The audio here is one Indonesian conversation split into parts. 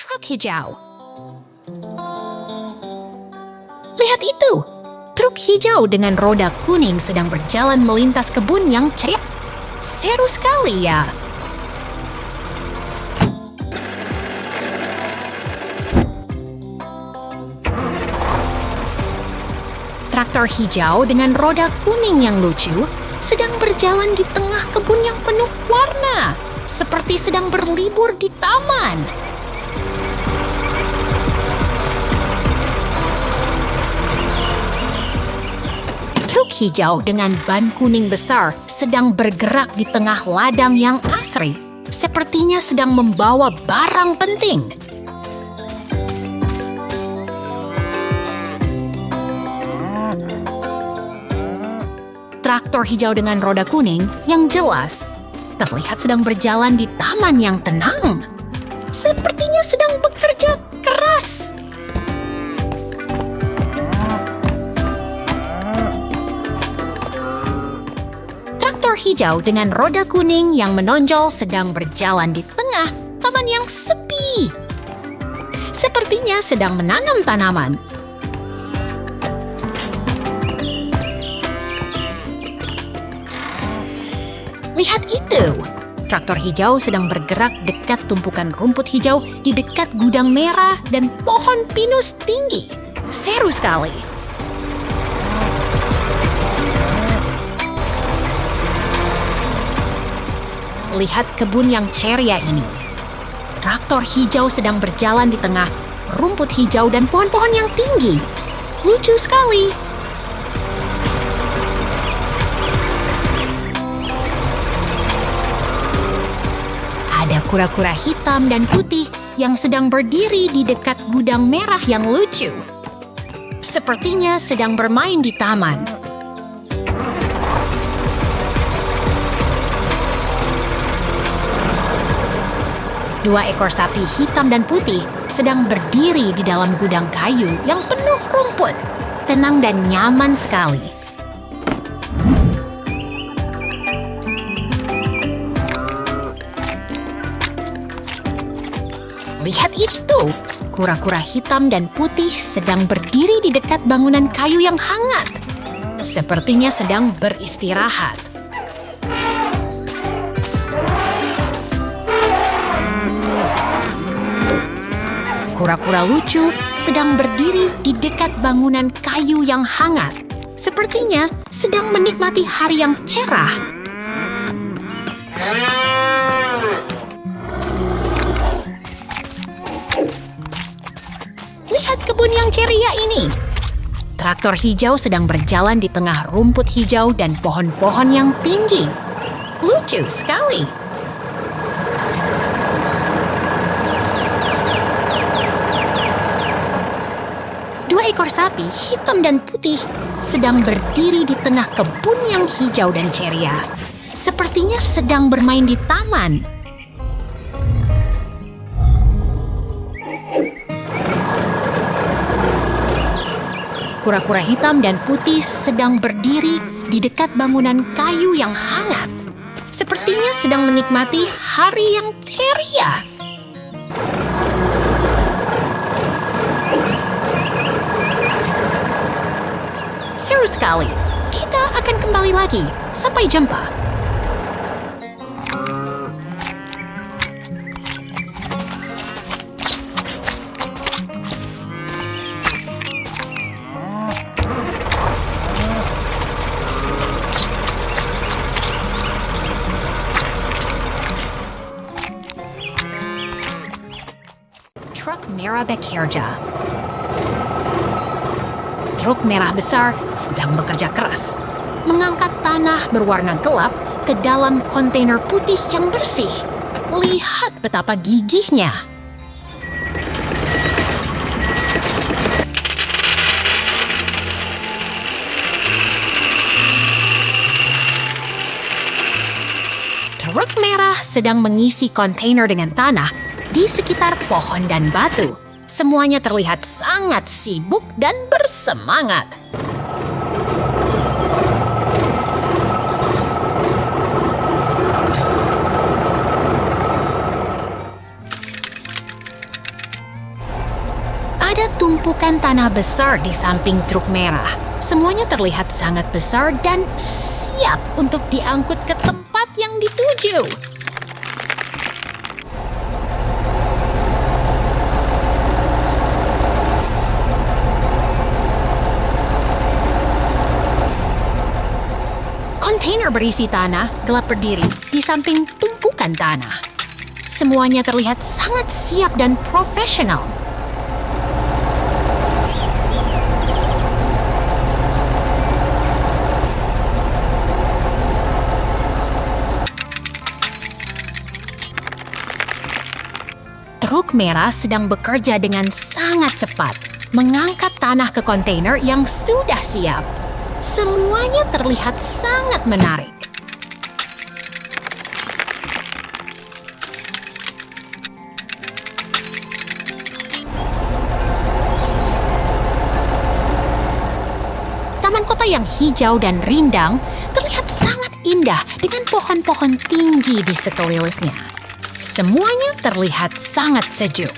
truk hijau. Lihat itu! Truk hijau dengan roda kuning sedang berjalan melintas kebun yang ceria. Seru sekali ya! Traktor hijau dengan roda kuning yang lucu sedang berjalan di tengah kebun yang penuh warna, seperti sedang berlibur di taman. Truk hijau dengan ban kuning besar sedang bergerak di tengah ladang yang asri, sepertinya sedang membawa barang penting. Traktor hijau dengan roda kuning yang jelas terlihat sedang berjalan di taman yang tenang. Sepertinya sedang bekerja keras. Traktor hijau dengan roda kuning yang menonjol sedang berjalan di tengah taman yang sepi. Sepertinya sedang menanam tanaman. Lihat itu! Traktor hijau sedang bergerak dekat tumpukan rumput hijau di dekat gudang merah dan pohon pinus tinggi. Seru sekali! Lihat kebun yang ceria ini. Traktor hijau sedang berjalan di tengah rumput hijau dan pohon-pohon yang tinggi. Lucu sekali! Ada kura-kura hitam dan putih yang sedang berdiri di dekat gudang merah yang lucu. Sepertinya sedang bermain di taman. Dua ekor sapi hitam dan putih sedang berdiri di dalam gudang kayu yang penuh rumput. Tenang dan nyaman sekali. Lihat itu! Kura-kura hitam dan putih sedang berdiri di dekat bangunan kayu yang hangat. Sepertinya sedang beristirahat. Kura-kura lucu sedang berdiri di dekat bangunan kayu yang hangat. Sepertinya sedang menikmati hari yang cerah. Lihat kebun yang ceria ini. Traktor hijau sedang berjalan di tengah rumput hijau dan pohon-pohon yang tinggi. Lucu sekali. Dua ekor sapi hitam dan putih sedang berdiri di tengah kebun yang hijau dan ceria. Sepertinya sedang bermain di taman. Kura-kura hitam dan putih sedang berdiri di dekat bangunan kayu yang hangat. Sepertinya sedang menikmati hari yang ceria. Seru sekali. Kita akan kembali lagi. Sampai jumpa. Truk merah bekerja. Truk merah besar sedang bekerja keras, mengangkat tanah berwarna gelap ke dalam kontainer putih yang bersih. Lihat betapa gigihnya. Truk merah sedang mengisi kontainer dengan tanah di sekitar pohon dan batu. Semuanya terlihat sangat sibuk dan bersemangat. Ada tumpukan tanah besar di samping truk merah. Semuanya terlihat sangat besar dan siap untuk diangkut ke tempat yang dituju. Kontainer berisi tanah gelap berdiri di samping tumpukan tanah. Semuanya terlihat sangat siap dan profesional. Truk merah sedang bekerja dengan sangat cepat, mengangkat tanah ke kontainer yang sudah siap. Semuanya terlihat sangat menarik. Taman kota yang hijau dan rindang terlihat sangat indah dengan pohon-pohon tinggi di sekelilingnya. Semuanya terlihat sangat sejuk.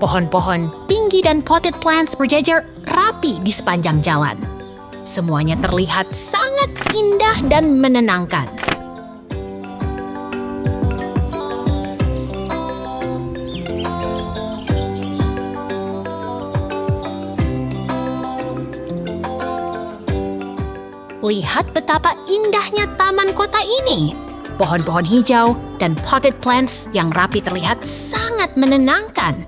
Pohon-pohon tinggi dan potted plants berjejer rapi di sepanjang jalan. Semuanya terlihat sangat indah dan menenangkan. Lihat betapa indahnya taman kota ini. Pohon-pohon hijau dan potted plants yang rapi terlihat sangat menenangkan.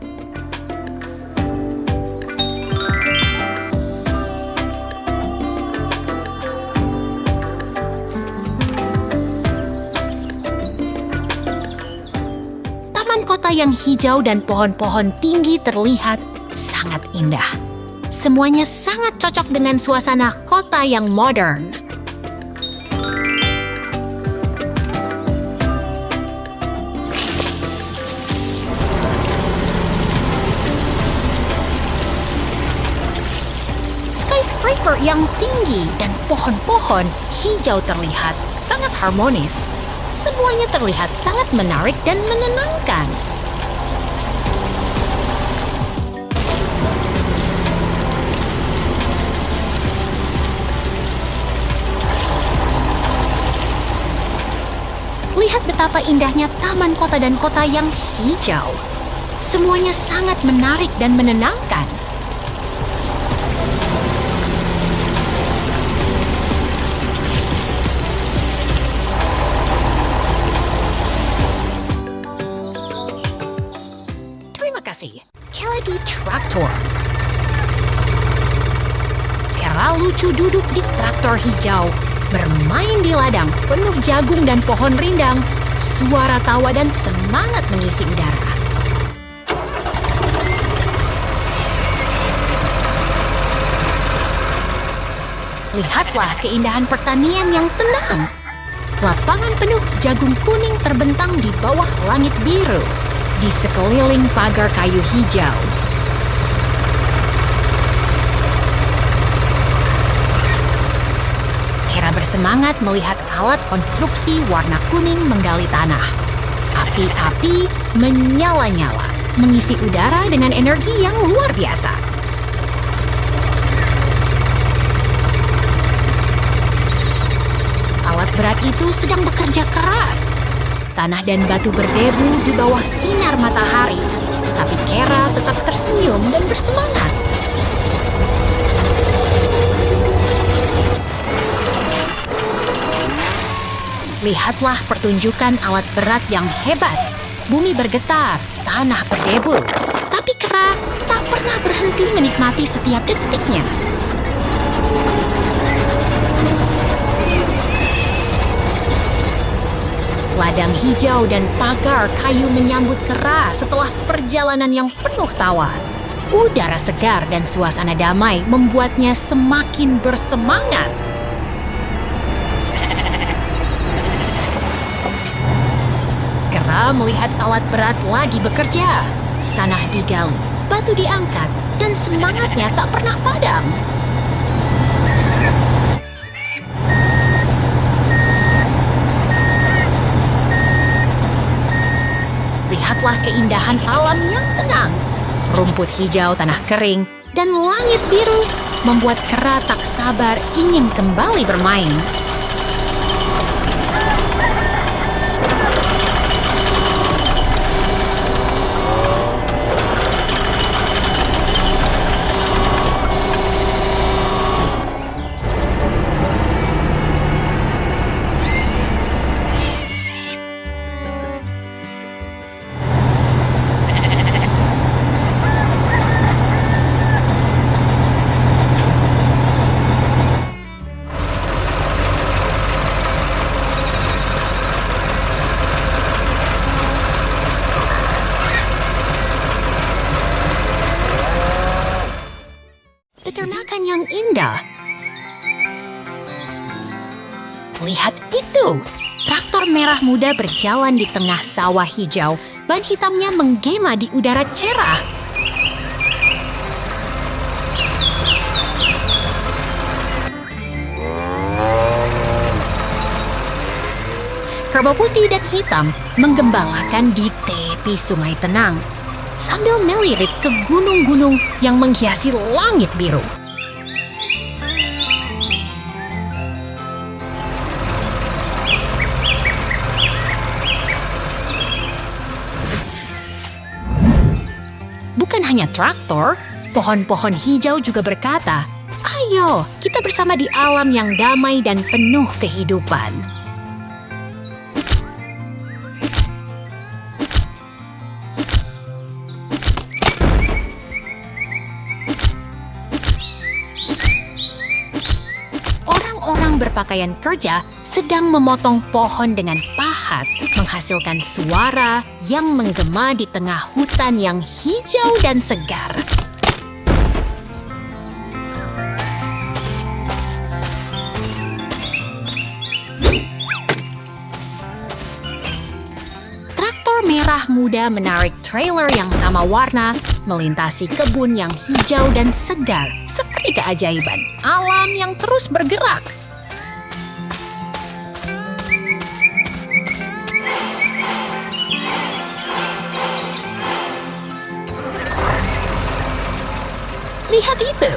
Kota yang hijau dan pohon-pohon tinggi terlihat sangat indah. Semuanya sangat cocok dengan suasana kota yang modern. Skyscraper yang tinggi dan pohon-pohon hijau terlihat sangat harmonis. Semuanya terlihat sangat menarik dan menenangkan. Lihat betapa indahnya taman kota dan kota yang hijau. Semuanya sangat menarik dan menenangkan. Kera di traktor. Kera lucu duduk di traktor hijau, bermain di ladang penuh jagung dan pohon rindang. Suara tawa dan semangat mengisi udara. Lihatlah keindahan pertanian yang tenang. Lapangan penuh jagung kuning terbentang di bawah langit biru, di sekeliling pagar kayu hijau. Kera bersemangat melihat alat konstruksi warna kuning menggali tanah. Api-api menyala-nyala, mengisi udara dengan energi yang luar biasa. Alat berat itu sedang bekerja keras. Tanah dan batu berdebu di bawah sinar matahari, tapi Kera tetap tersenyum dan bersemangat. Lihatlah pertunjukan alat berat yang hebat. Bumi bergetar, tanah berdebu. Tapi kera tak pernah berhenti menikmati setiap detiknya. Ladang hijau dan pagar kayu menyambut kera setelah perjalanan yang penuh tawa. Udara segar dan suasana damai membuatnya semakin bersemangat. Kera melihat alat berat lagi bekerja. Tanah digali, batu diangkat, dan semangatnya tak pernah padam. Lihatlah keindahan alam yang tenang. Rumput hijau, tanah kering, dan langit biru membuat kera tak sabar ingin kembali bermain. Peternakan yang indah. Lihat itu! Traktor merah muda berjalan di tengah sawah hijau. Ban hitamnya menggema di udara cerah. Kerbau putih dan hitam menggembalakan di tepi sungai tenang, sambil melirik ke gunung-gunung yang menghiasi langit biru. Bukan hanya traktor, pohon-pohon hijau juga berkata, "Ayo, kita bersama di alam yang damai dan penuh kehidupan." Orang berpakaian kerja sedang memotong pohon dengan pahat, menghasilkan suara yang menggema di tengah hutan yang hijau dan segar. Traktor merah muda menarik trailer yang sama warna, melintasi kebun yang hijau dan segar, seperti keajaiban alam yang terus bergerak. Lihat itu!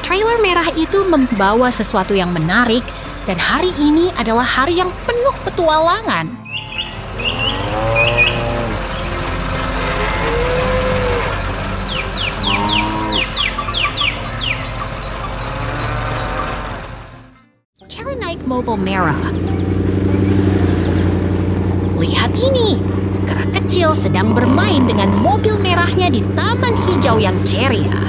Trailer merah itu membawa sesuatu yang menarik, dan hari ini adalah hari yang penuh petualangan. Kara naik mobil merah. Lihat ini! Kera kecil sedang bermain dengan mobil merahnya di taman hijau yang ceria.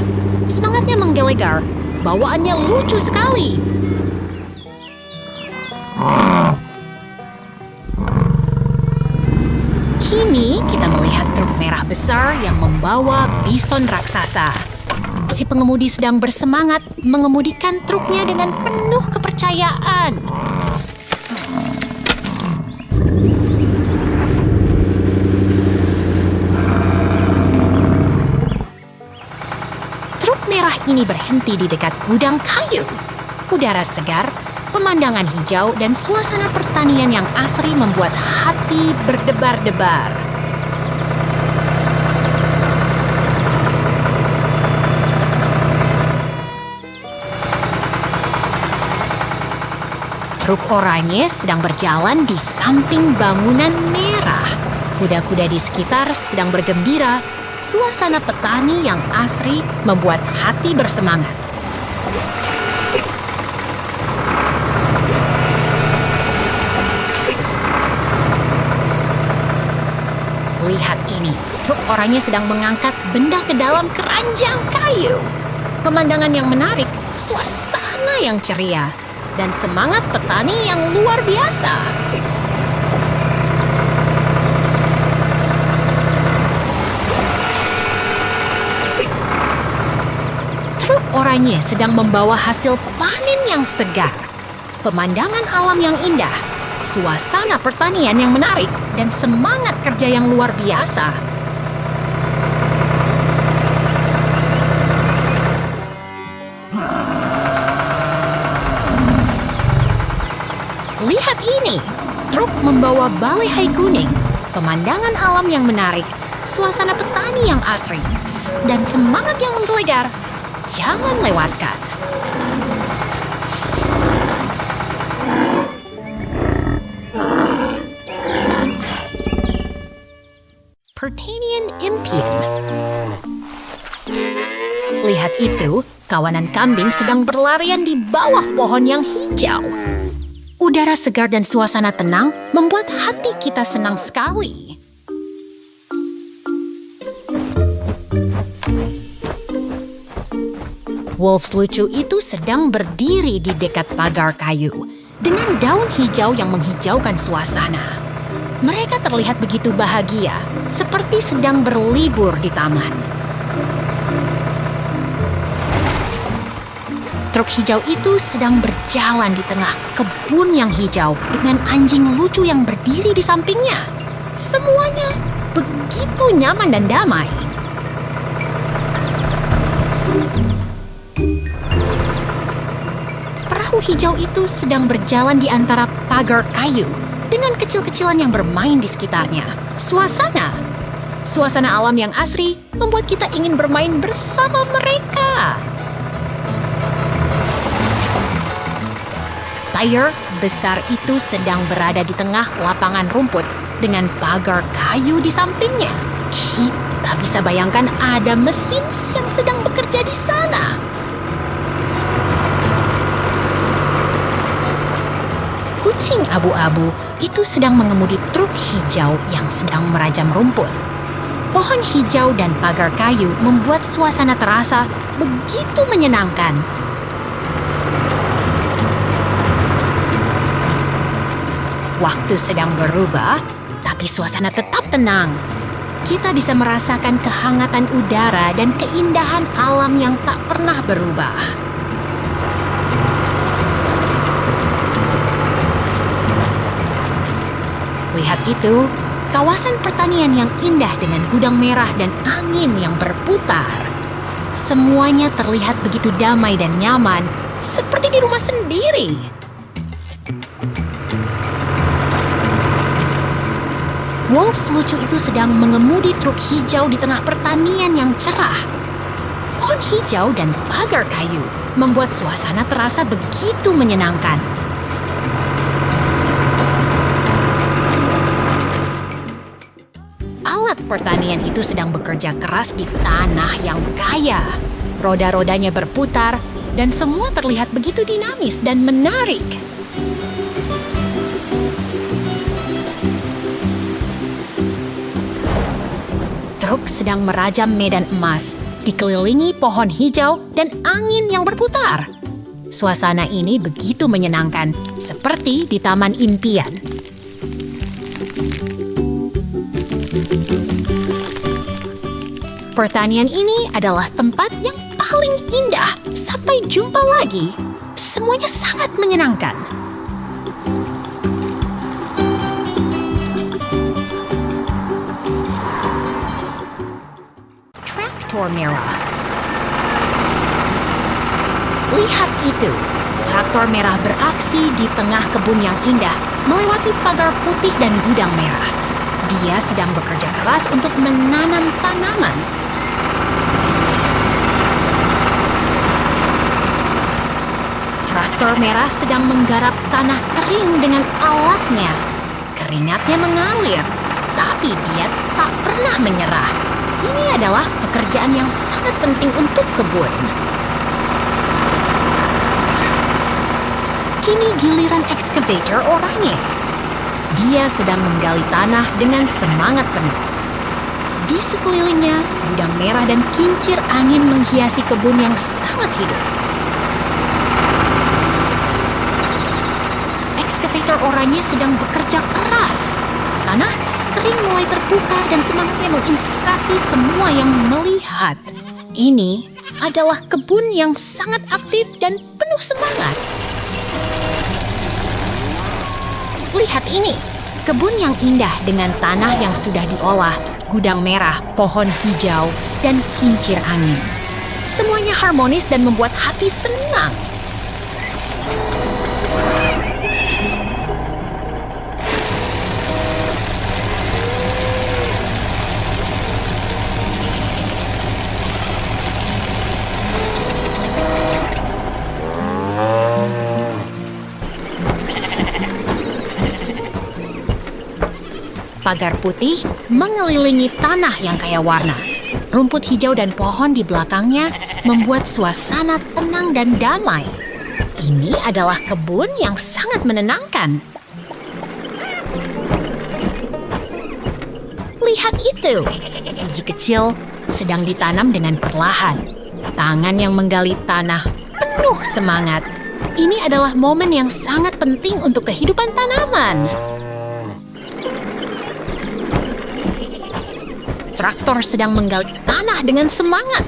Semangatnya menggelegar, bawaannya lucu sekali. Kini kita melihat truk merah besar yang membawa bison raksasa. Si pengemudi sedang bersemangat mengemudikan truknya dengan penuh kepercayaan. Merah ini berhenti di dekat gudang kayu. Udara segar, pemandangan hijau, dan suasana pertanian yang asri membuat hati berdebar-debar. Truk oranye sedang berjalan di samping bangunan merah. Kuda-kuda di sekitar sedang bergembira. Suasana petani yang asri membuat hati bersemangat. Lihat ini, truk oranye sedang mengangkat benda ke dalam keranjang kayu. Pemandangan yang menarik, suasana yang ceria, dan semangat petani yang luar biasa. Truk oranye sedang membawa hasil panen yang segar. Pemandangan alam yang indah, suasana pertanian yang menarik, dan semangat kerja yang luar biasa. Lihat ini, truk membawa balai kuning, pemandangan alam yang menarik, suasana petani yang asri, dan semangat yang menggelegar. Jangan lewatkan. Pertanian impian. Lihat itu, kawanan kambing sedang berlarian di bawah pohon yang hijau. Udara segar dan suasana tenang membuat hati kita senang sekali. Wolves lucu itu sedang berdiri di dekat pagar kayu dengan daun hijau yang menghijaukan suasana. Mereka terlihat begitu bahagia, seperti sedang berlibur di taman. Truk hijau itu sedang berjalan di tengah kebun yang hijau dengan anjing lucu yang berdiri di sampingnya. Semuanya begitu nyaman dan damai. Perahu hijau itu sedang berjalan di antara pagar kayu dengan kecil-kecilan yang bermain di sekitarnya. Suasana alam yang asri membuat kita ingin bermain bersama mereka. Tyre besar itu sedang berada di tengah lapangan rumput dengan pagar kayu di sampingnya. Kita bisa bayangkan ada mesin yang sedang bekerja di sana. Kucing abu-abu itu sedang mengemudi truk hijau yang sedang merajam rumput. Pohon hijau dan pagar kayu membuat suasana terasa begitu menyenangkan. Waktu sedang berubah, tapi suasana tetap tenang. Kita bisa merasakan kehangatan udara dan keindahan alam yang tak pernah berubah. Lihat itu, kawasan pertanian yang indah dengan gudang merah dan angin yang berputar. Semuanya terlihat begitu damai dan nyaman, seperti di rumah sendiri. Wolf lucu itu sedang mengemudi truk hijau di tengah pertanian yang cerah. Pohon hijau dan pagar kayu membuat suasana terasa begitu menyenangkan. Alat pertanian itu sedang bekerja keras di tanah yang kaya. Roda-rodanya berputar dan semua terlihat begitu dinamis dan menarik. Truk sedang merajam medan emas, dikelilingi pohon hijau dan angin yang berputar. Suasana ini begitu menyenangkan, seperti di taman impian. Pertanian ini adalah tempat yang paling indah. Sampai jumpa lagi. Semuanya sangat menyenangkan. Traktor merah. Lihat itu. Traktor merah beraksi di tengah kebun yang indah, melewati pagar putih dan gudang merah. Dia sedang bekerja keras untuk menanam tanaman. Traktor merah sedang menggarap tanah kering dengan alatnya. Keringatnya mengalir, tapi dia tak pernah menyerah. Ini adalah pekerjaan yang sangat penting untuk kebun. Kini giliran ekskavator oranye. Dia sedang menggali tanah dengan semangat penuh. Di sekelilingnya, gudang merah dan kincir angin menghiasi kebun yang sangat hidup. Ekskavator oranye sedang bekerja keras. Tanah kering mulai terbuka dan semangatnya menginspirasi semua yang melihat. Ini adalah kebun yang sangat aktif dan penuh semangat. Lihat ini, kebun yang indah dengan tanah yang sudah diolah, gudang merah, pohon hijau, dan kincir angin. Semuanya harmonis dan membuat hati senang. Pagar putih mengelilingi tanah yang kaya warna. Rumput hijau dan pohon di belakangnya membuat suasana tenang dan damai. Ini adalah kebun yang sangat menenangkan. Lihat itu, biji kecil sedang ditanam dengan perlahan. Tangan yang menggali tanah penuh semangat. Ini adalah momen yang sangat penting untuk kehidupan tanaman. Traktor sedang menggali tanah dengan semangat.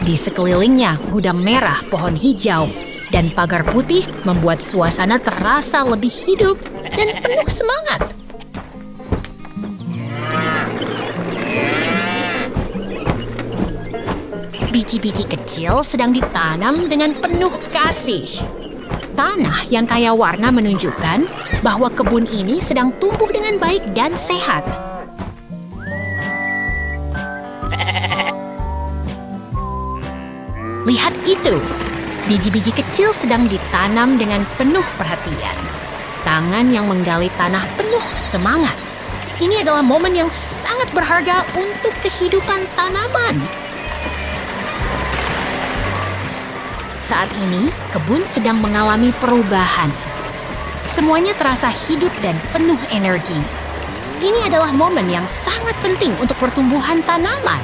Di sekelilingnya, gudang merah, pohon hijau, dan pagar putih membuat suasana terasa lebih hidup dan penuh semangat. Biji-biji kecil sedang ditanam dengan penuh kasih. Tanah yang kaya warna menunjukkan bahwa kebun ini sedang tumbuh dengan baik dan sehat. Lihat itu, biji-biji kecil sedang ditanam dengan penuh perhatian. Tangan yang menggali tanah penuh semangat. Ini adalah momen yang sangat berharga untuk kehidupan tanaman. Saat ini, kebun sedang mengalami perubahan. Semuanya terasa hidup dan penuh energi. Ini adalah momen yang sangat penting untuk pertumbuhan tanaman.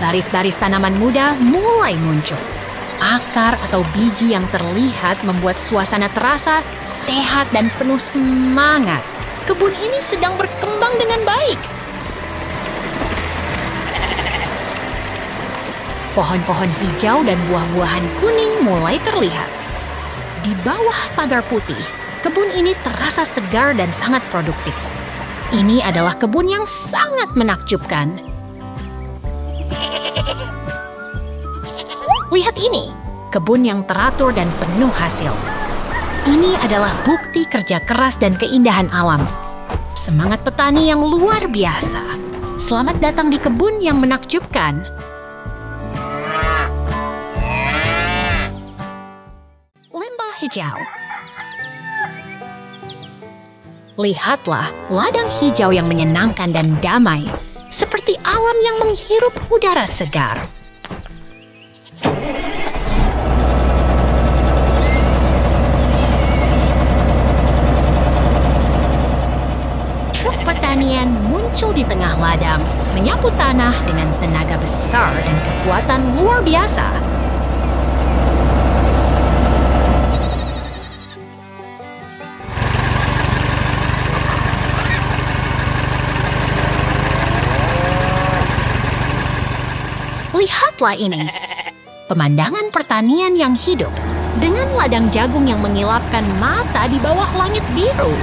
Baris-baris tanaman muda mulai muncul. Akar atau biji yang terlihat membuat suasana terasa sehat dan penuh semangat. Kebun ini sedang berkembang dengan baik. Pohon-pohon hijau dan buah-buahan kuning mulai terlihat. Di bawah pagar putih, kebun ini terasa segar dan sangat produktif. Ini adalah kebun yang sangat menakjubkan. Lihat ini, kebun yang teratur dan penuh hasil. Ini adalah bukti kerja keras dan keindahan alam. Semangat petani yang luar biasa. Selamat datang di kebun yang menakjubkan. Lembah hijau. Lihatlah ladang hijau yang menyenangkan dan damai, seperti alam yang menghirup udara segar. Pertanian muncul di tengah ladang, menyapu tanah dengan tenaga besar dan kekuatan luar biasa. Lihatlah ini, pemandangan pertanian yang hidup dengan ladang jagung yang mengilapkan mata di bawah langit biru.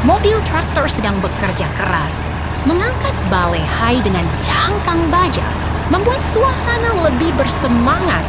Mobil traktor sedang bekerja keras, mengangkat balai hai dengan cangkang baja, membuat suasana lebih bersemangat.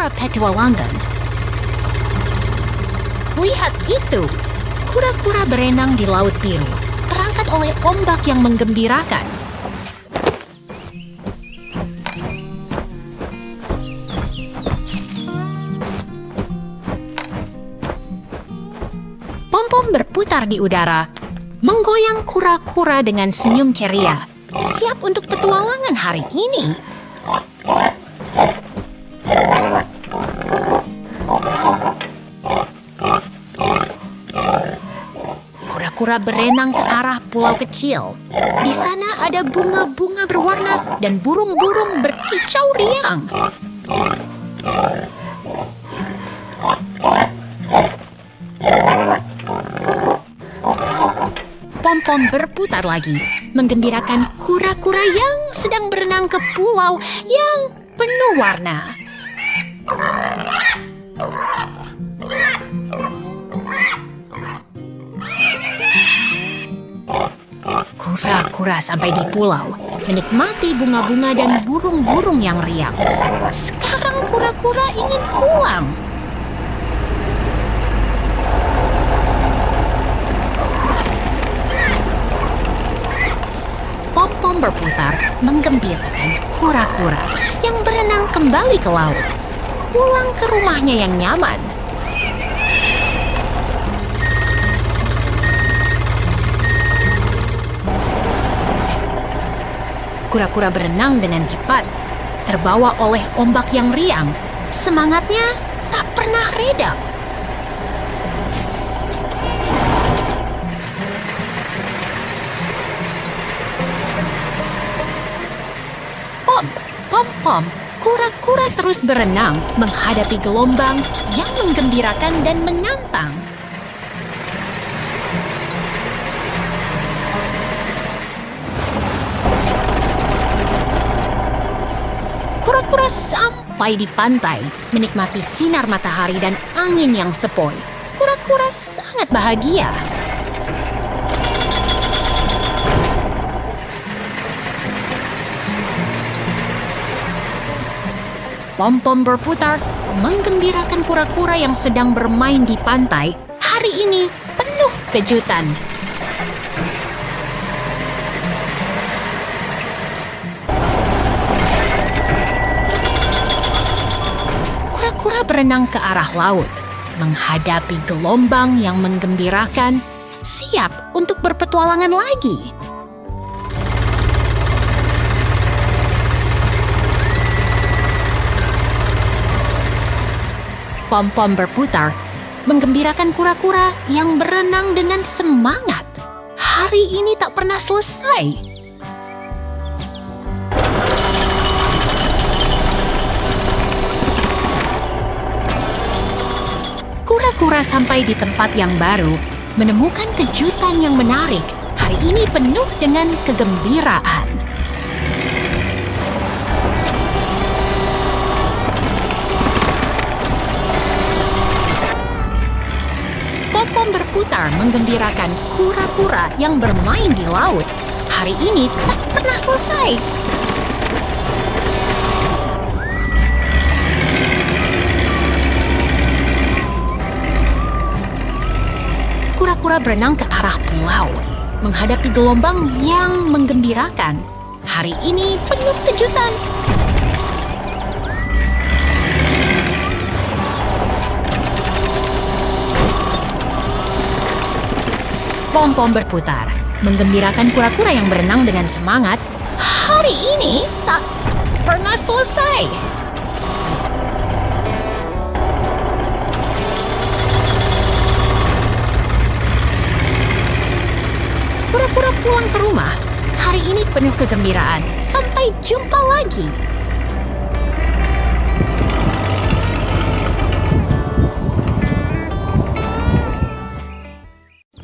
kura-kura petualangan. Lihat itu! Kura-kura berenang di Laut Biru, terangkat oleh ombak yang menggembirakan. Pom-pom berputar di udara, menggoyang kura-kura dengan senyum ceria, siap untuk petualangan hari ini. Kura-kura berenang ke arah pulau kecil. Di sana ada bunga-bunga berwarna dan burung-burung berkicau riang. Pom-pom berputar lagi, menggembirakan kura-kura yang sedang berenang ke pulau yang penuh warna. Kura-kura sampai di pulau, menikmati bunga-bunga dan burung-burung yang riang. Sekarang kura-kura ingin pulang. Pom-pom berputar, menggembirakan kura-kura yang berenang kembali ke laut, pulang ke rumahnya yang nyaman. Kura-kura berenang dengan cepat, terbawa oleh ombak yang riang. Semangatnya tak pernah reda. Pom-pom, kura-kura terus berenang menghadapi gelombang yang menggembirakan dan menantang. Kura-kura sampai di pantai, menikmati sinar matahari dan angin yang sepoi. Kura-kura sangat bahagia. Pom-pom berputar, menggembirakan kura-kura yang sedang bermain di pantai. Hari ini penuh kejutan. Kura-kura berenang ke arah laut, menghadapi gelombang yang menggembirakan, siap untuk berpetualangan lagi. Pom-pom berputar, menggembirakan kura-kura yang berenang dengan semangat. Hari ini tak pernah selesai. Kura-kura sampai di tempat yang baru, menemukan kejutan yang menarik. Hari ini penuh dengan kegembiraan. Pom-pom berputar menggembirakan kura-kura yang bermain di laut. Hari ini tak pernah selesai. Kura-kura berenang ke arah pulau, menghadapi gelombang yang menggembirakan. Hari ini penuh kejutan. Pom-pom berputar, menggembirakan kura-kura yang berenang dengan semangat. Hari ini tak pernah selesai. Kura-kura pulang ke rumah. Hari ini penuh kegembiraan. Sampai jumpa lagi.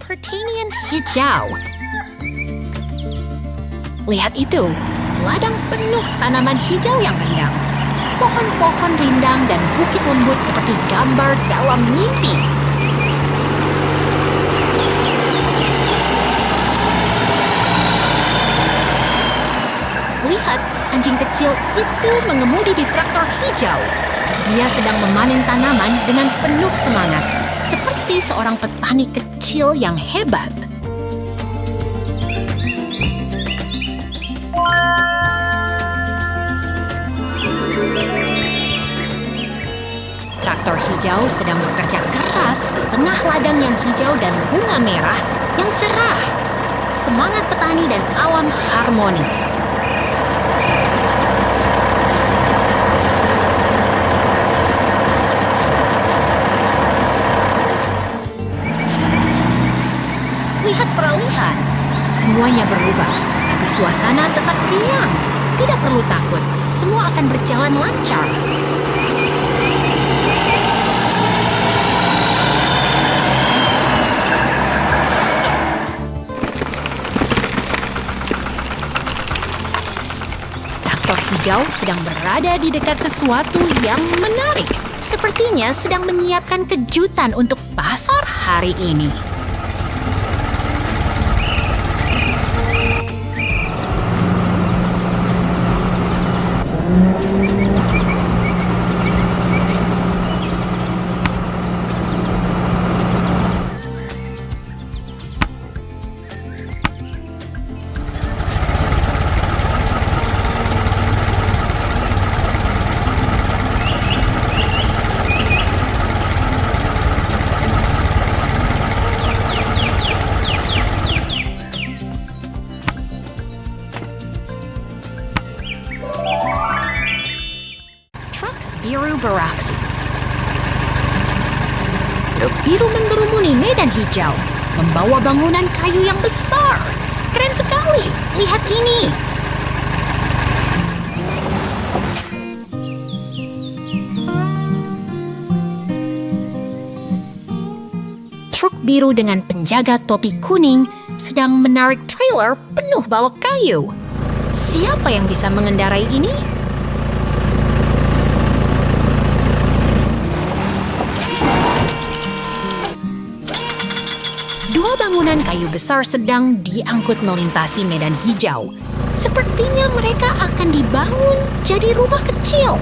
Pertanian hijau. Lihat itu, ladang penuh tanaman hijau yang rindang. Pohon-pohon rindang dan bukit lembut seperti gambar dalam mimpi. Lihat, anjing kecil itu mengemudi di traktor hijau. Dia sedang memanen tanaman dengan penuh semangat, seperti seorang petani kecil yang hebat. Traktor hijau sedang bekerja keras di tengah ladang yang hijau dan bunga merah yang cerah. Semangat petani dan alam harmonis. Lihat peralihan. Semuanya berubah, tapi suasana tetap riang. Tidak perlu takut, semua akan berjalan lancar. Traktor hijau sedang berada di dekat sesuatu yang menarik. Sepertinya sedang menyiapkan kejutan untuk pasar hari ini. Biru beraksi. Truk biru menggerumuni medan hijau, membawa bangunan kayu yang besar. Keren sekali, lihat ini. Truk biru dengan penjaga topi kuning sedang menarik trailer penuh balok kayu. Siapa yang bisa mengendarai ini? Dua bangunan kayu besar sedang diangkut melintasi medan hijau. Sepertinya mereka akan dibangun jadi rumah kecil.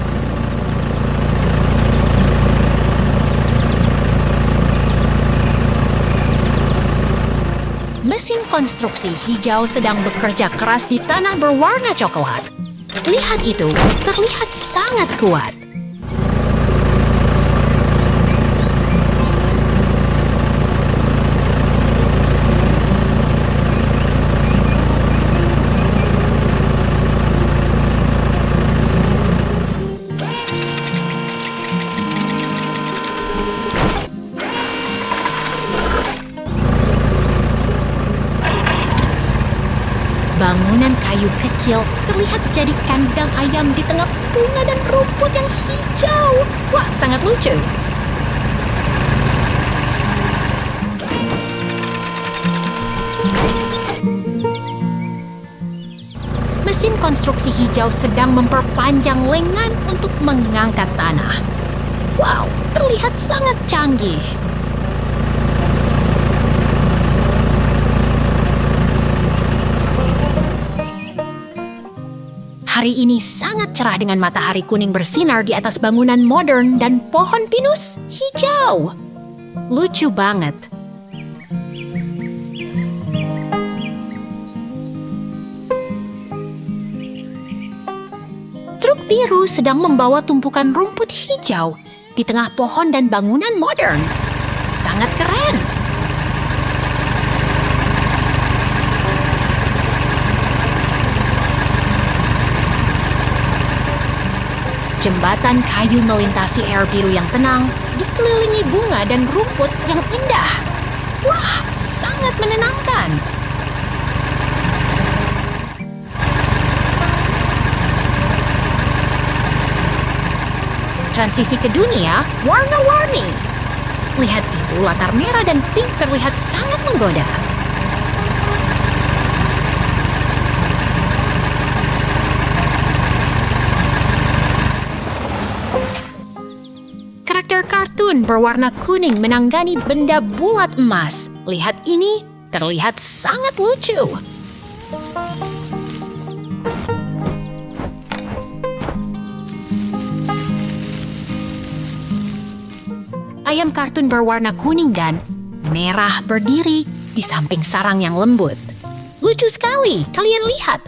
Mesin konstruksi hijau sedang bekerja keras di tanah berwarna coklat. Lihat itu, terlihat sangat kuat. Bangunan kayu kecil terlihat jadi kandang ayam di tengah bunga dan rumput yang hijau. Wah, sangat lucu. Mesin konstruksi hijau sedang memperpanjang lengan untuk mengangkat tanah. Wow, terlihat sangat canggih. Hari ini sangat cerah dengan matahari kuning bersinar di atas bangunan modern dan pohon pinus hijau. Lucu banget. Truk biru sedang membawa tumpukan rumput hijau di tengah pohon dan bangunan modern. Sangat keren. Jembatan kayu melintasi air biru yang tenang, dikelilingi bunga dan rumput yang indah. Wah, sangat menenangkan. Transisi ke dunia warna-warni. Lihat itu, latar merah dan pink terlihat sangat menggoda. Karakter kartun berwarna kuning menanggani benda bulat emas. Lihat ini, terlihat sangat lucu. ayam kartun berwarna kuning dan merah berdiri di samping sarang yang lembut. Lucu sekali, kalian lihat.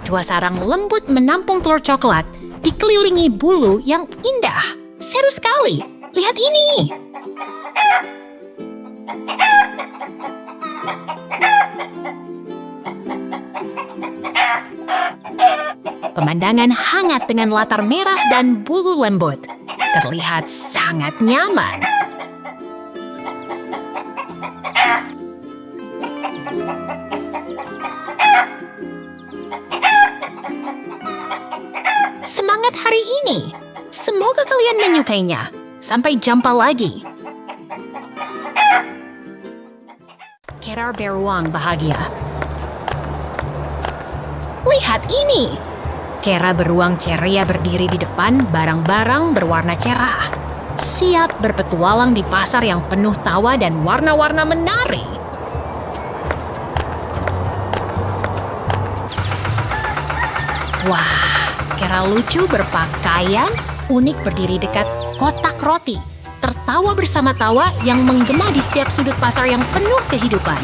Dua sarang lembut menampung telur coklat dikelilingi bulu yang indah. Seru sekali, lihat ini. Pemandangan hangat dengan latar merah dan bulu lembut. Terlihat sangat nyaman. Semangat hari ini. Semoga kalian menyukainya. Sampai jumpa lagi. Kera beruang bahagia. Lihat ini. Kera beruang ceria berdiri di depan barang-barang berwarna cerah. Siap berpetualang di pasar yang penuh tawa dan warna-warna menari. Wah, Kera lucu berpakaian unik berdiri dekat kotak roti. Tertawa bersama tawa yang menggema di setiap sudut pasar yang penuh kehidupan.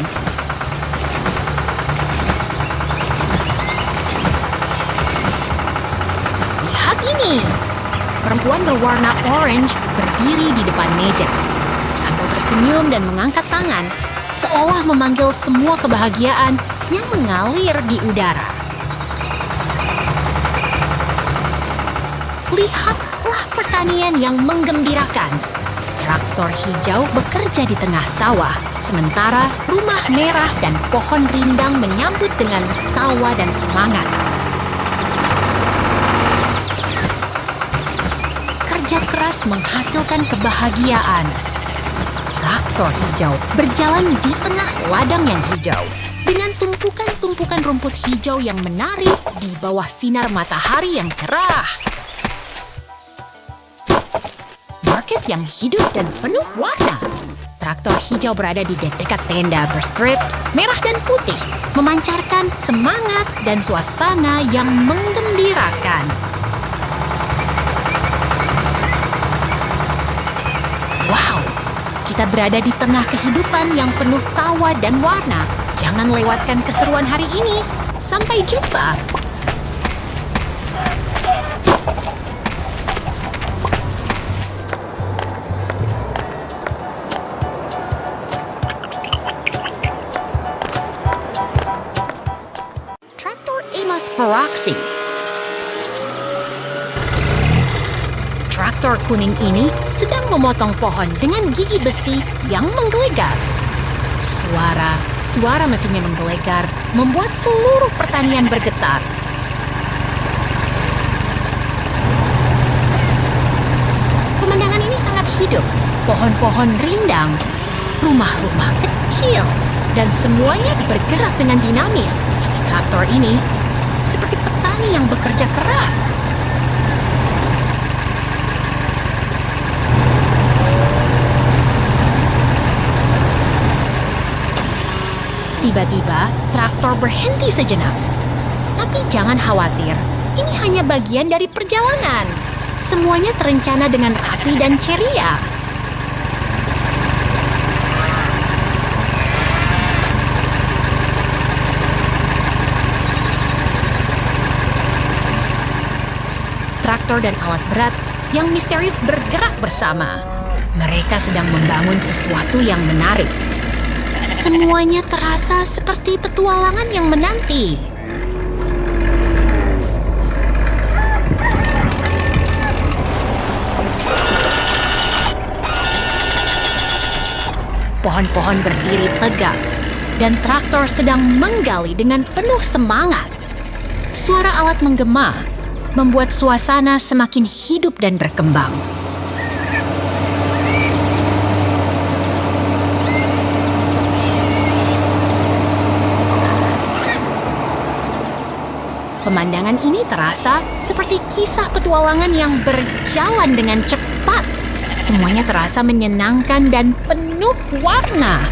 Ini, perempuan berwarna orange berdiri di depan meja, sambil tersenyum dan mengangkat tangan, seolah memanggil semua kebahagiaan yang mengalir di udara. Lihatlah pertanian yang menggembirakan. Traktor hijau bekerja di tengah sawah, sementara rumah merah dan pohon rindang menyambut dengan tawa dan semangat. Kerja keras menghasilkan kebahagiaan. Traktor hijau berjalan di tengah ladang yang hijau dengan tumpukan-tumpukan rumput hijau yang menari di bawah sinar matahari yang cerah. Market yang hidup dan penuh warna. Traktor hijau berada di dekat tenda berstrip merah dan putih, memancarkan semangat dan suasana yang menggembirakan. Wow, kita berada di tengah kehidupan yang penuh tawa dan warna. Jangan lewatkan keseruan hari ini. Sampai jumpa. Traktor Amos beraksi. Traktor kuning ini sedang memotong pohon dengan gigi besi yang menggelegar. Suara mesinnya menggelegar membuat seluruh pertanian bergetar. Pemandangan ini sangat hidup. Pohon-pohon rindang, rumah-rumah kecil, dan semuanya bergerak dengan dinamis. Traktor ini seperti petani yang bekerja keras. Tiba-tiba, traktor berhenti sejenak. Tapi jangan khawatir, ini hanya bagian dari perjalanan. Semuanya terencana dengan rapi dan ceria. Traktor dan alat berat yang misterius bergerak bersama. Mereka sedang membangun sesuatu yang menarik. Semuanya terasa seperti petualangan yang menanti. Pohon-pohon berdiri tegak, dan traktor sedang menggali dengan penuh semangat. Suara alat menggema, membuat suasana semakin hidup dan berkembang. Pemandangan ini terasa seperti kisah petualangan yang berjalan dengan cepat. Semuanya terasa menyenangkan dan penuh warna.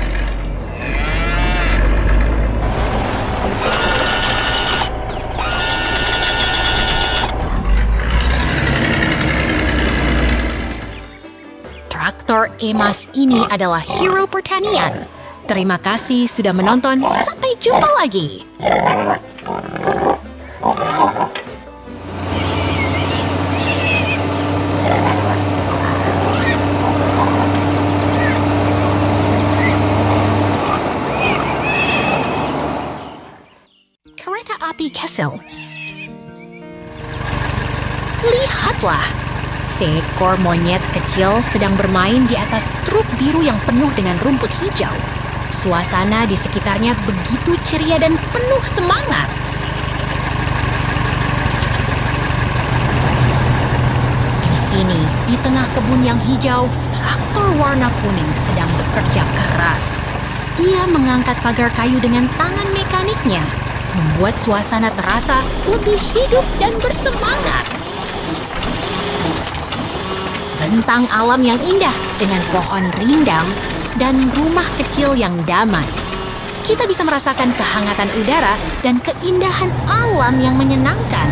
Dinosaur emas ini adalah hero pertanian. Terima kasih sudah menonton. Sampai jumpa lagi. Kereta api Kessel. Lihatlah, seekor monyet kecil sedang bermain di atas truk biru yang penuh dengan rumput hijau. Suasana di sekitarnya begitu ceria dan penuh semangat. Di sini, di tengah kebun yang hijau, traktor warna kuning sedang bekerja keras. Ia mengangkat pagar kayu dengan tangan mekaniknya, membuat suasana terasa lebih hidup dan bersemangat. Bentang alam yang indah dengan pohon rindang dan rumah kecil yang damai. Kita bisa merasakan kehangatan udara dan keindahan alam yang menyenangkan.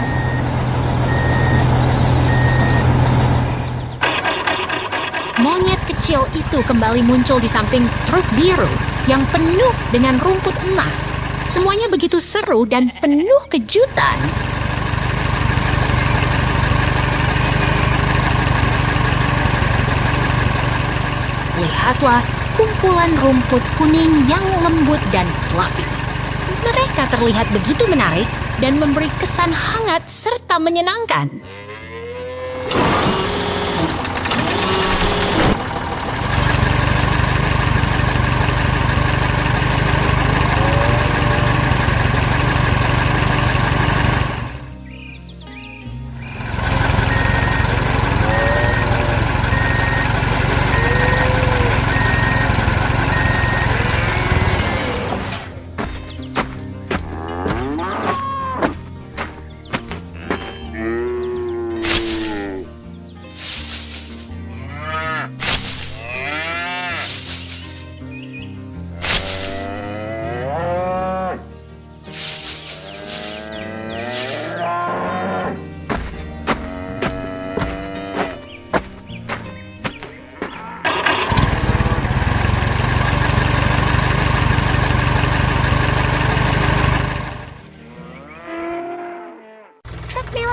Monyet kecil itu kembali muncul di samping truk biru yang penuh dengan rumput emas. Semuanya begitu seru dan penuh kejutan. Lihatlah kumpulan rumput kuning yang lembut dan fluffy. Mereka terlihat begitu menarik dan memberi kesan hangat serta menyenangkan.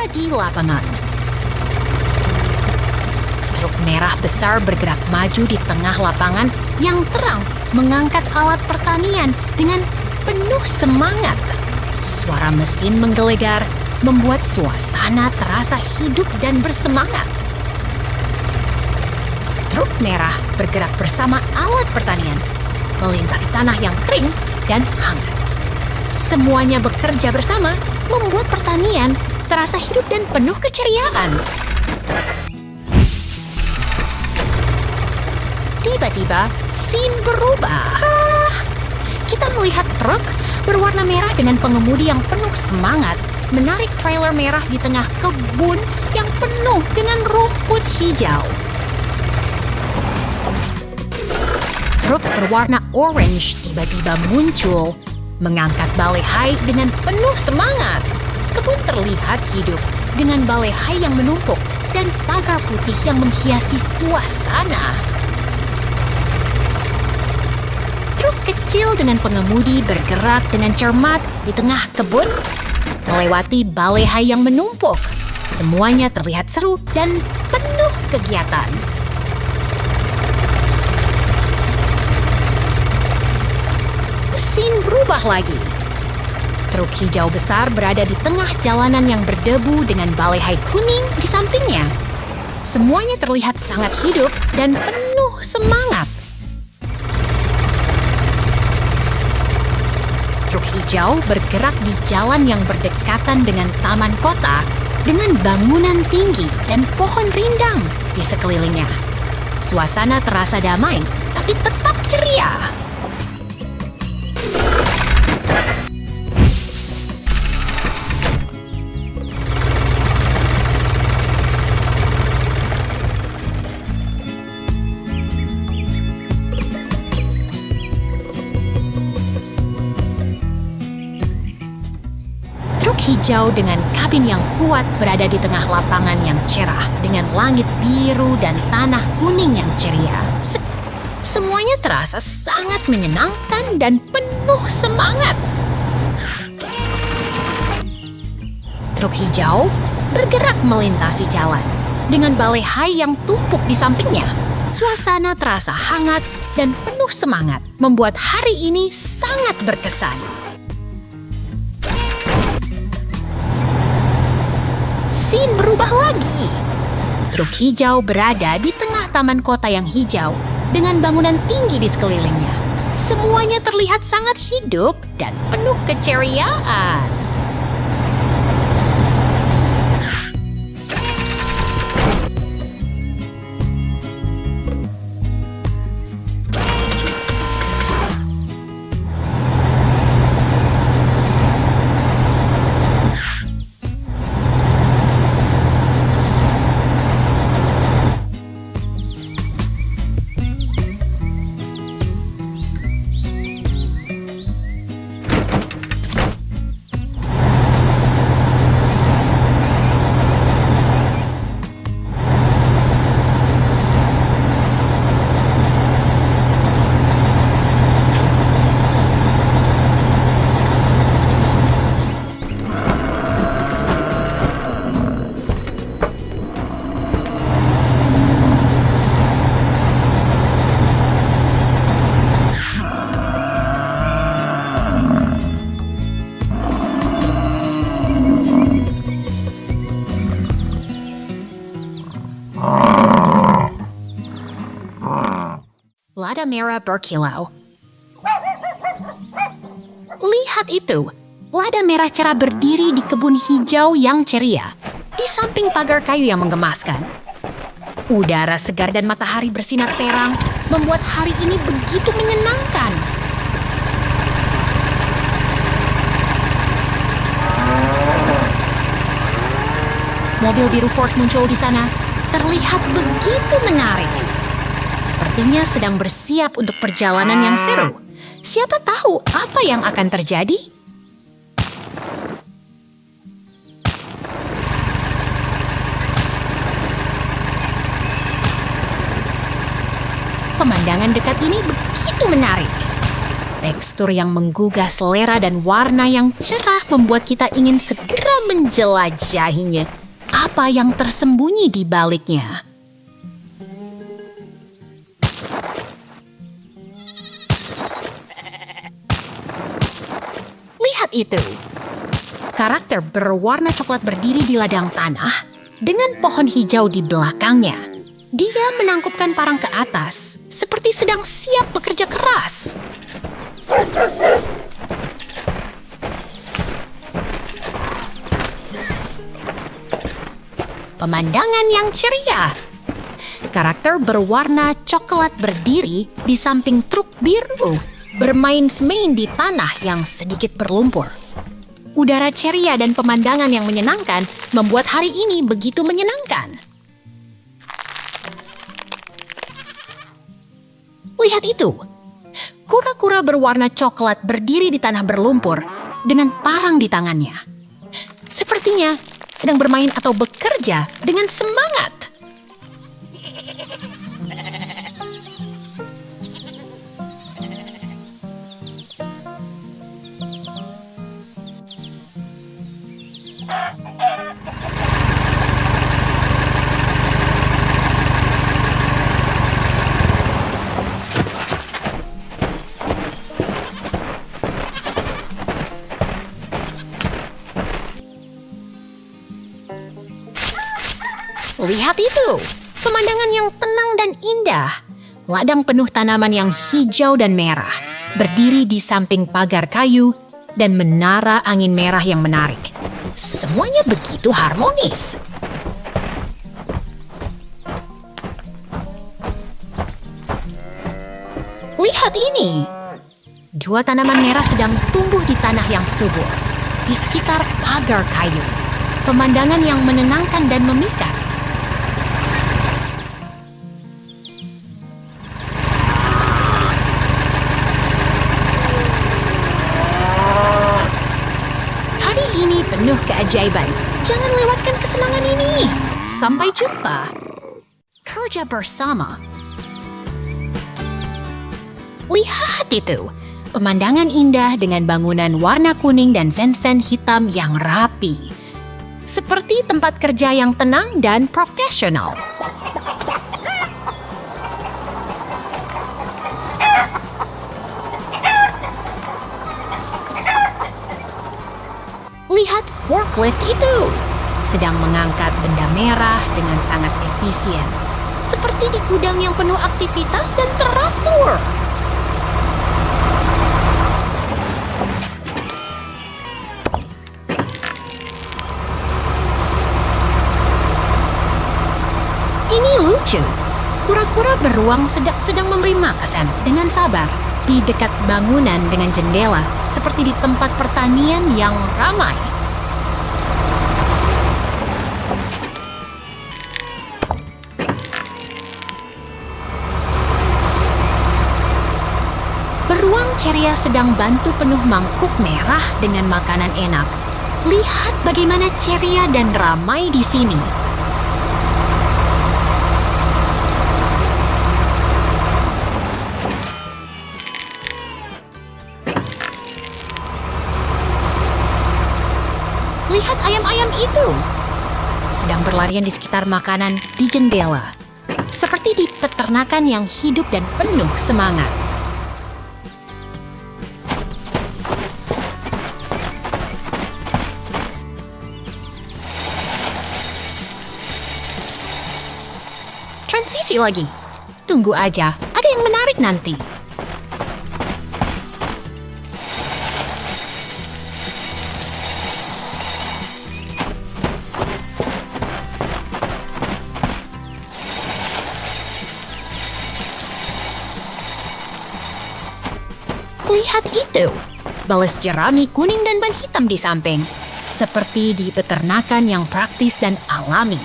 Di lapangan, truk merah besar bergerak maju di tengah lapangan yang terang, mengangkat alat pertanian dengan penuh semangat. Suara mesin menggelegar, membuat suasana terasa hidup dan bersemangat. Truk merah bergerak bersama alat pertanian, melintasi tanah yang kering dan hangat. Semuanya bekerja bersama, membuat pertanian terasa hidup dan penuh keceriaan. Tiba-tiba, scene berubah. Kita melihat truk berwarna merah dengan pengemudi yang penuh semangat menarik trailer merah di tengah kebun yang penuh dengan rumput hijau. Truk berwarna orange tiba-tiba muncul, mengangkat balehai dengan penuh semangat. Kebun terlihat hidup dengan balehai yang menumpuk dan pagar putih yang menghiasi suasana. Truk kecil dengan pengemudi bergerak dengan cermat di tengah kebun, melewati balehai yang menumpuk. Semuanya terlihat seru dan penuh kegiatan. Mesin berubah lagi. Truk hijau besar berada di tengah jalanan yang berdebu dengan balehai kuning di sampingnya. Semuanya terlihat sangat hidup dan penuh semangat. Truk hijau bergerak di jalan yang berdekatan dengan taman kota dengan bangunan tinggi dan pohon rindang di sekelilingnya. Suasana terasa damai, tapi tetap ceria. Hijau dengan kabin yang kuat berada di tengah lapangan yang cerah dengan langit biru dan tanah kuning yang ceria. Semuanya terasa sangat menyenangkan dan penuh semangat. Truk hijau bergerak melintasi jalan dengan balehai yang tumpuk di sampingnya. Suasana terasa hangat dan penuh semangat, membuat hari ini sangat berkesan. Scene berubah lagi. Truk hijau berada di tengah taman kota yang hijau dengan bangunan tinggi di sekelilingnya. Semuanya terlihat sangat hidup dan penuh keceriaan. Lada merah berkilau. Lihat itu, lada merah cerah berdiri di kebun hijau yang ceria, di samping pagar kayu yang menggemaskan. Udara segar dan matahari bersinar terang membuat hari ini begitu menyenangkan. Mobil biru Ford muncul di sana, terlihat begitu menarik. Sepertinya sedang bersiap untuk perjalanan yang seru. Siapa tahu apa yang akan terjadi? Pemandangan dekat ini begitu menarik. Tekstur yang menggugah selera dan warna yang cerah membuat kita ingin segera menjelajahinya. Apa yang tersembunyi di baliknya? Lihat itu. Karakter berwarna coklat berdiri di ladang tanah dengan pohon hijau di belakangnya. Dia menangkupkan parang ke atas, seperti sedang siap bekerja keras. Pemandangan yang ceria. Karakter berwarna coklat berdiri di samping truk biru, bermain-main di tanah yang sedikit berlumpur. Udara ceria dan pemandangan yang menyenangkan membuat hari ini begitu menyenangkan. Lihat itu. Kura-kura berwarna coklat berdiri di tanah berlumpur dengan parang di tangannya. Sepertinya sedang bermain atau bekerja dengan semangat. Lihat itu, pemandangan yang tenang dan indah. Ladang penuh tanaman yang hijau dan merah, berdiri di samping pagar kayu dan menara angin merah yang menarik. Semuanya begitu harmonis. Lihat ini. Dua tanaman merah sedang tumbuh di tanah yang subur, di sekitar pagar kayu. Pemandangan yang menenangkan dan memikat. Ini penuh keajaiban. Jangan lewatkan kesenangan ini. Sampai jumpa. Kerja bersama. Lihat itu, pemandangan indah dengan bangunan warna kuning dan van-van hitam yang rapi. Seperti tempat kerja yang tenang dan profesional. Lihat forklift itu, sedang mengangkat benda merah dengan sangat efisien. Seperti di gudang yang penuh aktivitas dan teratur. Ini lucu. Kura-kura beruang sedang memberi makan dengan sabar di dekat bangunan dengan jendela, seperti di tempat pertanian yang ramai. Beruang ceria sedang bantu penuh mangkuk merah dengan makanan enak. Lihat bagaimana ceria dan ramai di sini. Lihat ayam-ayam itu. Sedang berlarian di sekitar makanan di jendela. Seperti di peternakan yang hidup dan penuh semangat. Transisi lagi. Tunggu aja, ada yang menarik nanti. Lihat itu, balas jerami kuning dan ban hitam di samping. Seperti di peternakan yang praktis dan alami.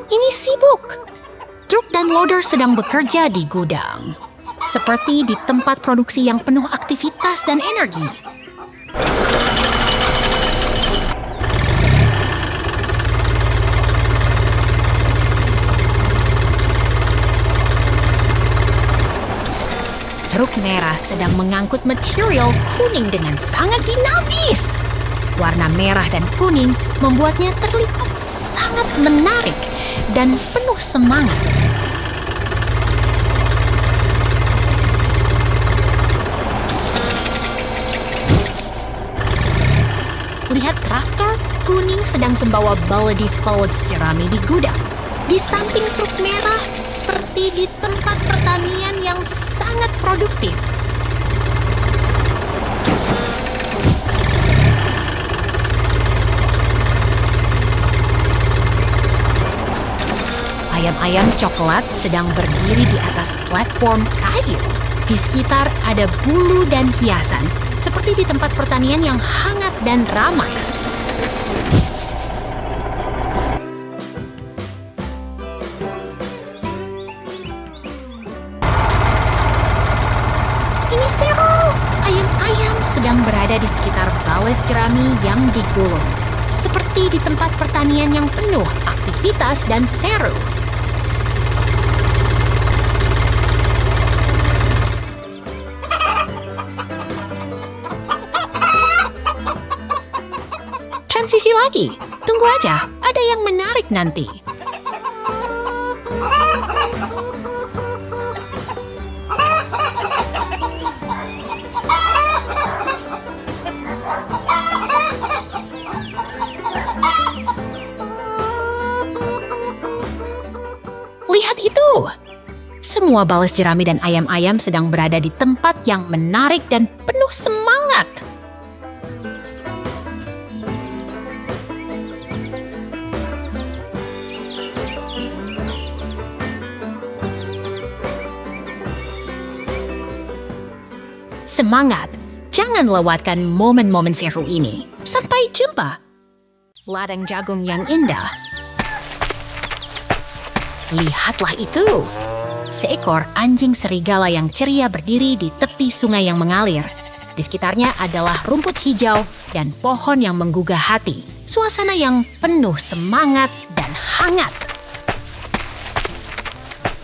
Ini sibuk. Truk dan loader sedang bekerja di gudang. Seperti di tempat produksi yang penuh aktivitas dan energi. Truk merah sedang mengangkut material kuning dengan sangat dinamis. Warna merah dan kuning membuatnya terlihat sangat menarik dan penuh semangat. Lihat traktor kuning sedang membawa baledis jerami di gudang. Di samping truk merah, seperti di tempat pertanian yang sangat produktif. Ayam-ayam coklat sedang berdiri di atas platform kayu. Di sekitar ada bulu dan hiasan, seperti di tempat pertanian yang hangat dan ramai. Ini seru! Ayam-ayam sedang berada di sekitar balas jerami yang digulung. Seperti di tempat pertanian yang penuh aktivitas dan seru. Transisi lagi. Tunggu aja, ada yang menarik nanti. Lihat itu! Semua balas jerami dan ayam-ayam sedang berada di tempat yang menarik dan penuh semangat. Semangat! Jangan lewatkan momen-momen seru ini. Sampai jumpa! Ladang jagung yang indah. Lihatlah itu! Seekor anjing serigala yang ceria berdiri di tepi sungai yang mengalir. Di sekitarnya adalah rumput hijau dan pohon yang menggugah hati. Suasana yang penuh semangat dan hangat.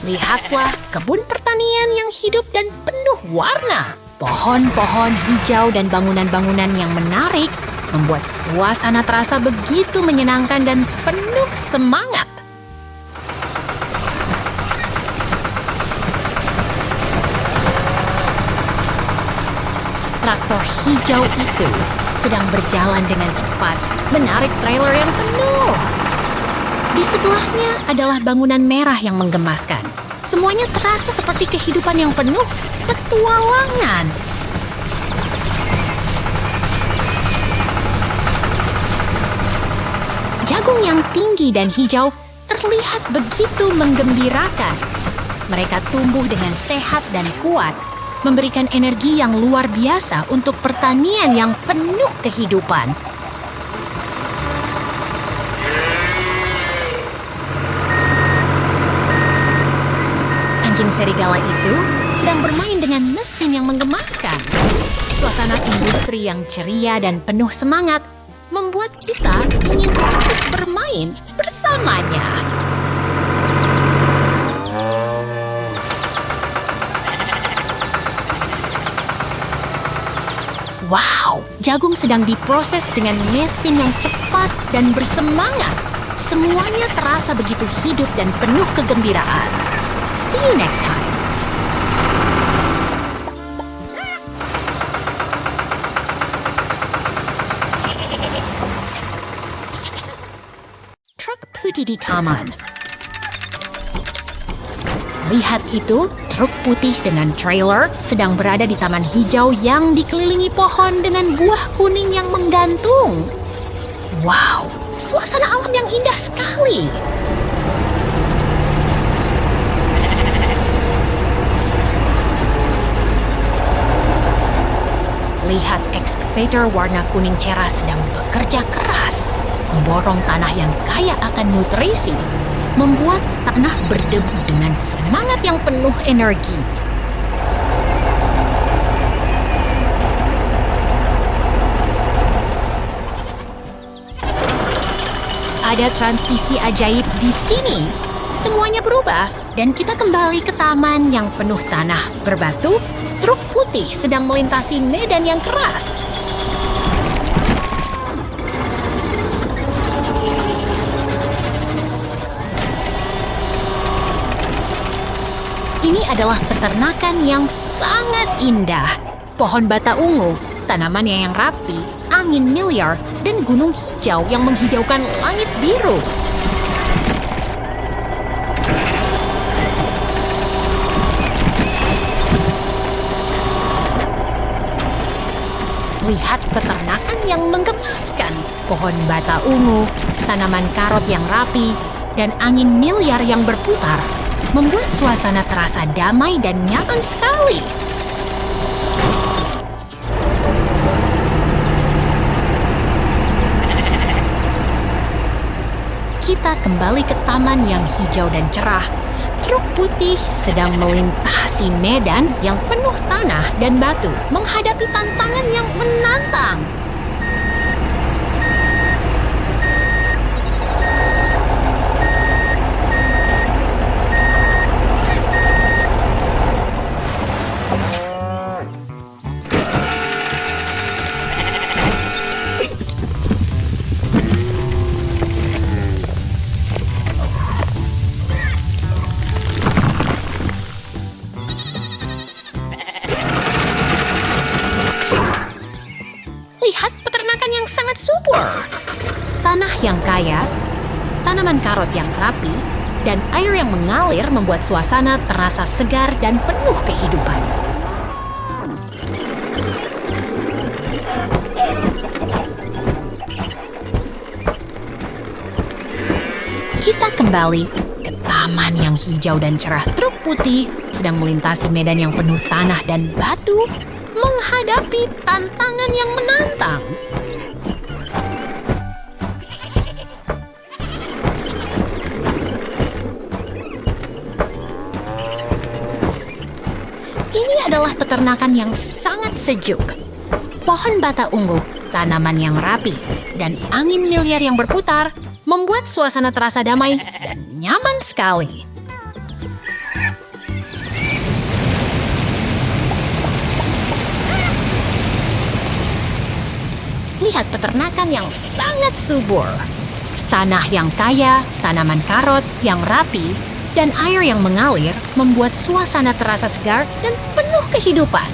Lihatlah kebun pertanian yang hidup dan penuh warna. Pohon-pohon hijau dan bangunan-bangunan yang menarik membuat suasana terasa begitu menyenangkan dan penuh semangat. Traktor hijau itu sedang berjalan dengan cepat, menarik trailer yang penuh. Di sebelahnya adalah bangunan merah yang menggemaskan. Semuanya terasa seperti kehidupan yang penuh petualangan. Jagung yang tinggi dan hijau terlihat begitu menggembirakan. Mereka tumbuh dengan sehat dan kuat, memberikan energi yang luar biasa untuk pertanian yang penuh kehidupan. Anjing serigala itu sedang bermain dengan mesin yang menggemaskan. Suasana industri yang ceria dan penuh semangat membuat kita ingin ikut bermain bersamanya. Wow, jagung sedang diproses dengan mesin yang cepat dan bersemangat. Semuanya terasa begitu hidup dan penuh kegembiraan. See you next time. Truk putih di taman. Lihat itu, truk putih dengan trailer sedang berada di taman hijau yang dikelilingi pohon dengan buah kuning yang menggantung. Wow, suasana alam yang indah sekali. Lihat ekskavator warna kuning cerah sedang bekerja keras, memborong tanah yang kaya akan nutrisi, membuat tanah berdebu dengan semangat yang penuh energi. Ada transisi ajaib di sini. Semuanya berubah dan kita kembali ke taman yang penuh tanah berbatu. Truk putih sedang melintasi medan yang keras. Ini adalah peternakan yang sangat indah. Pohon bata ungu, tanaman yang rapi, angin miliar, dan gunung hijau yang menghijaukan langit biru. Lihat peternakan yang menggemaskan. Pohon bata ungu, tanaman karot yang rapi, dan angin miliar yang berputar membuat suasana terasa damai dan nyaman sekali. Kita kembali ke taman yang hijau dan cerah. Truk putih sedang melintasi medan yang penuh tanah dan batu, menghadapi tantangan yang menantang. Lihat peternakan yang sangat subur. Tanah yang kaya, tanaman karot yang rapi, dan air yang mengalir membuat suasana terasa segar dan penuh kehidupan. Kita kembali ke taman yang hijau dan cerah. Truk putih sedang melintasi medan yang penuh tanah dan batu, menghadapi tantangan yang menantang. Ini adalah peternakan yang sangat sejuk. Pohon bata ungu, tanaman yang rapi, dan angin miliar yang berputar membuat suasana terasa damai dan nyaman sekali. Lihat peternakan yang sangat subur. Tanah yang kaya, tanaman karot yang rapi, dan air yang mengalir membuat suasana terasa segar dan penuh kehidupan.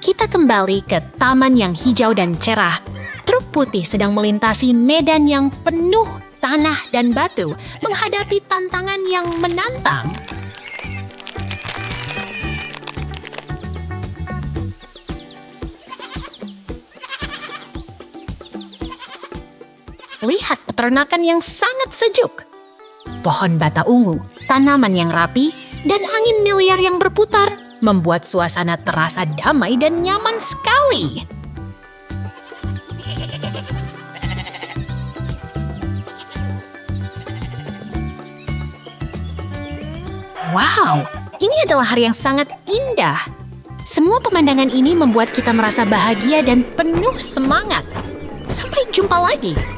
Kita kembali ke taman yang hijau dan cerah. Truk putih sedang melintasi medan yang penuh tanah dan batu menghadapi tantangan yang menantang. Lihat peternakan yang sangat sejuk. Pohon bata ungu, tanaman yang rapi, dan angin miliar yang berputar membuat suasana terasa damai dan nyaman sekali. Wow, ini adalah hari yang sangat indah. Semua pemandangan ini membuat kita merasa bahagia dan penuh semangat. Sampai jumpa lagi.